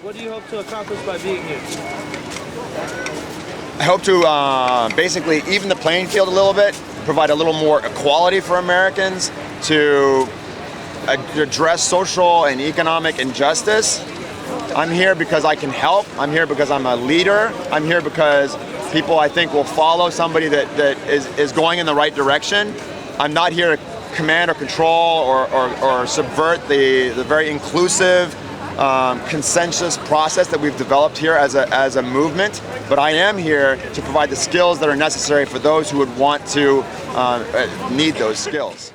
What do you hope to accomplish by being here? I hope to basically even the playing field a little bit, provide a little more equality for Americans, to address social and economic injustice. I'm here because I can help. I'm here because I'm a leader. I'm here because people, I think, will follow somebody that is going in the right direction. I'm not here to command or control or subvert the very inclusive consensus process that we've developed here as a movement, but I am here to provide the skills that are necessary for those who would want to need those skills.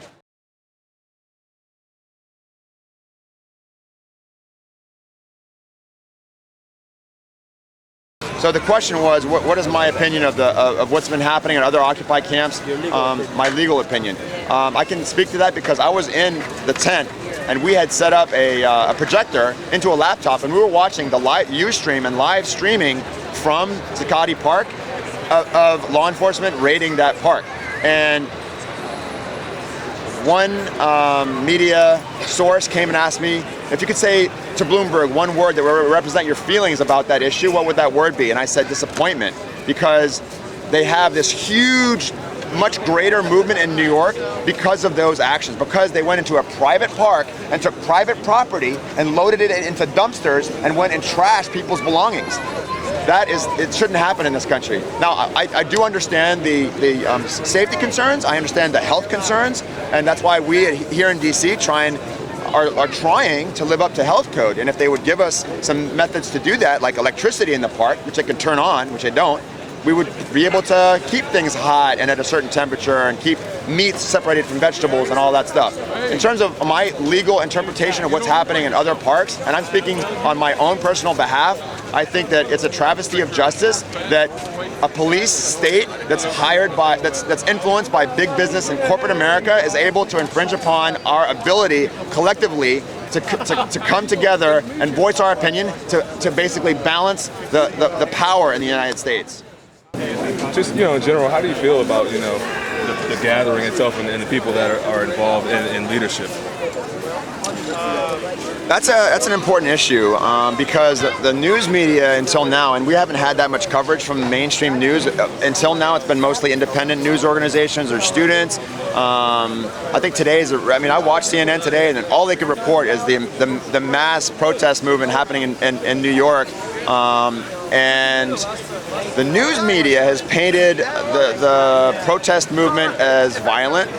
So the question was, what is my opinion of what's been happening in other Occupy camps? My legal opinion. I can speak to that because I was in the tent and we had set up a projector into a laptop and we were watching the live Ustream and live streaming from Zuccotti Park of law enforcement raiding that park. And one media source came and asked me if you could say to Bloomberg one word that would represent your feelings about that issue, what would that word be? And I said disappointment, because they have this huge, much greater movement in New York because of those actions, because they went into a private park and took private property and loaded it into dumpsters and went and trashed people's belongings. It shouldn't happen in this country. Now, I do understand the safety concerns, I understand the health concerns, and that's why we here in DC are trying to live up to health code. And if they would give us some methods to do that, like electricity in the park, which they can turn on, which they don't, we would be able to keep things hot and at a certain temperature and keep meats separated from vegetables and all that stuff. In terms of my legal interpretation of what's happening in other parks, and I'm speaking on my own personal behalf, I think that it's a travesty of justice that a police state that's that's influenced by big business and corporate America is able to infringe upon our ability collectively to come together and voice our opinion to basically balance the power in the United States. Just, in general, how do you feel about, the gathering itself and the people that are involved in leadership? That's an important issue because the news media until now, and we haven't had that much coverage from mainstream news until now. It's been mostly independent news organizations or students. I think I watched CNN today, and all they could report is the mass protest movement happening in New York. And the news media has painted the protest movement as violent.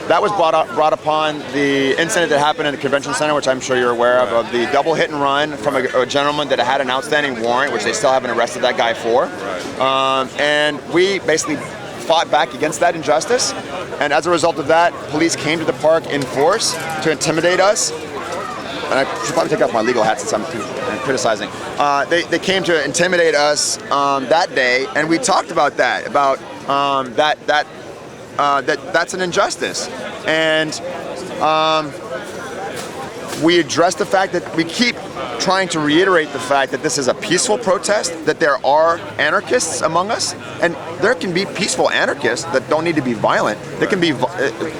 That was brought upon the incident that happened in the convention center, which I'm sure you're aware of the double hit and run from a gentleman that had an outstanding warrant, which they still haven't arrested that guy for. And we basically fought back against that injustice. And as a result of that, police came to the park in force to intimidate us. And I should probably take off my legal hat since I'm criticizing. They came to intimidate us that day, and we talked about that, that's an injustice. And we addressed the fact that we keep trying to reiterate the fact that this is a peaceful protest, that there are anarchists among us, and there can be peaceful anarchists that don't need to be violent. They can be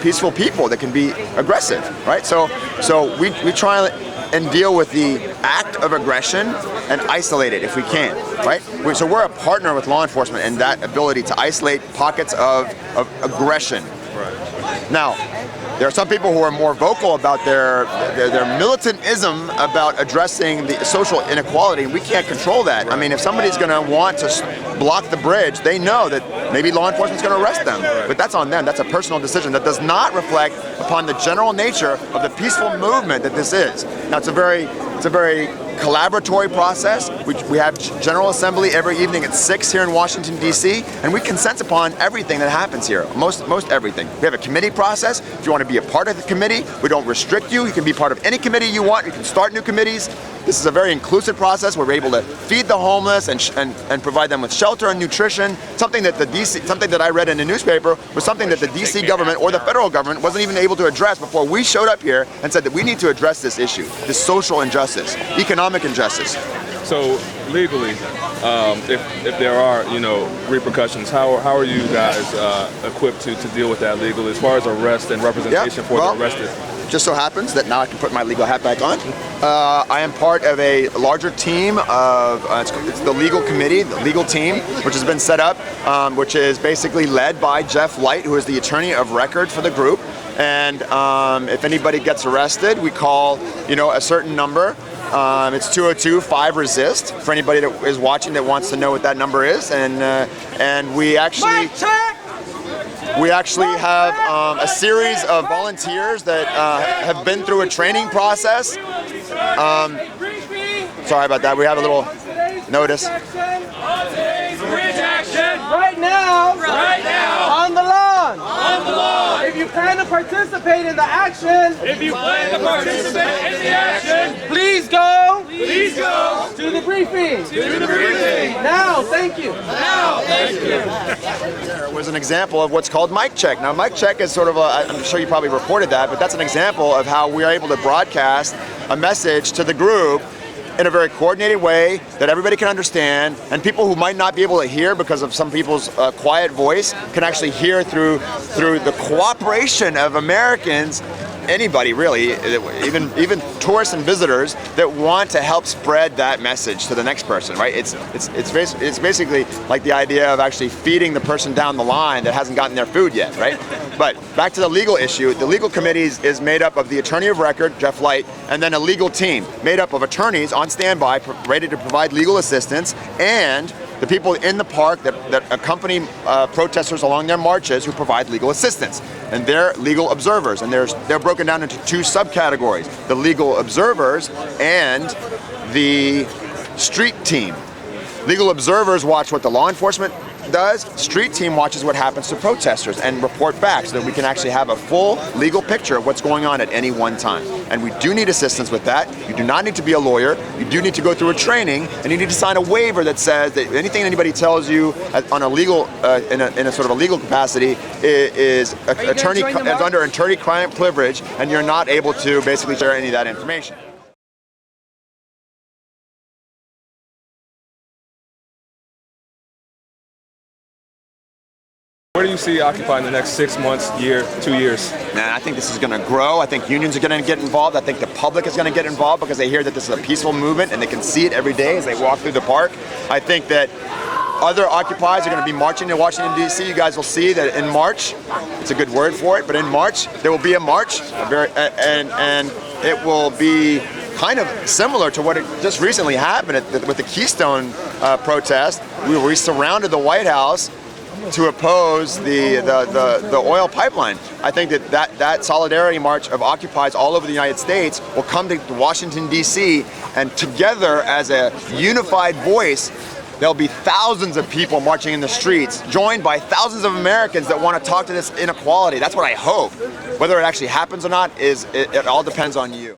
peaceful people that can be aggressive, right? So we try and deal with the act of aggression and isolate it if we can, right? So we're a partner with law enforcement in that ability to isolate pockets of aggression. Right. Now, there are some people who are more vocal about their militantism about addressing the social inequality, and we can't control that. I mean, if somebody's going to want to block the bridge, they know that maybe law enforcement's going to arrest them. But that's on them. That's a personal decision that does not reflect upon the general nature of the peaceful movement that this is. Now, it's a very collaboratory process. We have General Assembly every evening at 6 here in Washington, D.C., and we consent upon everything that happens here, most everything. We have a committee process. If you want to be a part of the committee, we don't restrict you. You can be part of any committee you want. You can start new committees. This is a very inclusive process. We're able to feed the homeless and provide them with shelter and nutrition. Something that I read in the newspaper was something that the DC government or the federal government wasn't even able to address before we showed up here and said that we need to address this issue, this social injustice, economic injustice. So legally, if there are repercussions, how are you guys equipped to deal with that legally as far as arrest and representation for the arrested? just so happens that now I can put my legal hat back on. I am part of a larger team of, it's the legal committee, the legal team, which has been set up, which is basically led by Jeff Light, who is the attorney of record for the group. And if anybody gets arrested, we call, a certain number. It's 202-5-RESIST for anybody that is watching that wants to know what that number is. And we actually have a series of volunteers that have been through a training process. Sorry about that. We have a little notice. Right now, on the lawn. If you plan to participate in the action, please go to the briefing. Now, thank you. There was an example of what's called mic check. Now, mic check is sort of I'm sure you probably reported that, but that's an example of how we are able to broadcast a message to the group in a very coordinated way that everybody can understand, and people who might not be able to hear because of some people's quiet voice can actually hear through the cooperation of Americans, anybody really, even tourists and visitors that want to help spread that message to the next person, right? It's basically like the idea of actually feeding the person down the line that hasn't gotten their food yet, right? But back to the legal issue, the legal committee is made up of the attorney of record, Jeff Light, and then a legal team made up of attorneys on standby, ready to provide legal assistance, and the people in the park that accompany protesters along their marches who provide legal assistance. And they're legal observers, and they're broken down into two subcategories: the legal observers and the street team. Legal observers watch what the law enforcement does. Street team watches what happens to protesters and report back so that we can actually have a full legal picture of what's going on at any one time. And we do need assistance with that. You do not need to be a lawyer. You do need to go through a training, and you need to sign a waiver that says that anything anybody tells you on a legal, in a sort of a legal capacity is under attorney-client privilege, and you're not able to basically share any of that information. Where do you see Occupy in the next 6 months, year, 2 years? Man, I think this is going to grow. I think unions are going to get involved. I think the public is going to get involved because they hear that this is a peaceful movement and they can see it every day as they walk through the park. I think that other Occupies are going to be marching to Washington, D.C. You guys will see that in March, it's a good word for it, but in March, there will be a march, and it will be kind of similar to what just recently happened with the Keystone protest. We surrounded the White House to oppose the oil pipeline. I think that solidarity march of Occupies all over the United States will come to Washington, D.C., and together as a unified voice, there'll be thousands of people marching in the streets, joined by thousands of Americans that want to talk to this inequality. That's what I hope. Whether it actually happens or not, it all depends on you.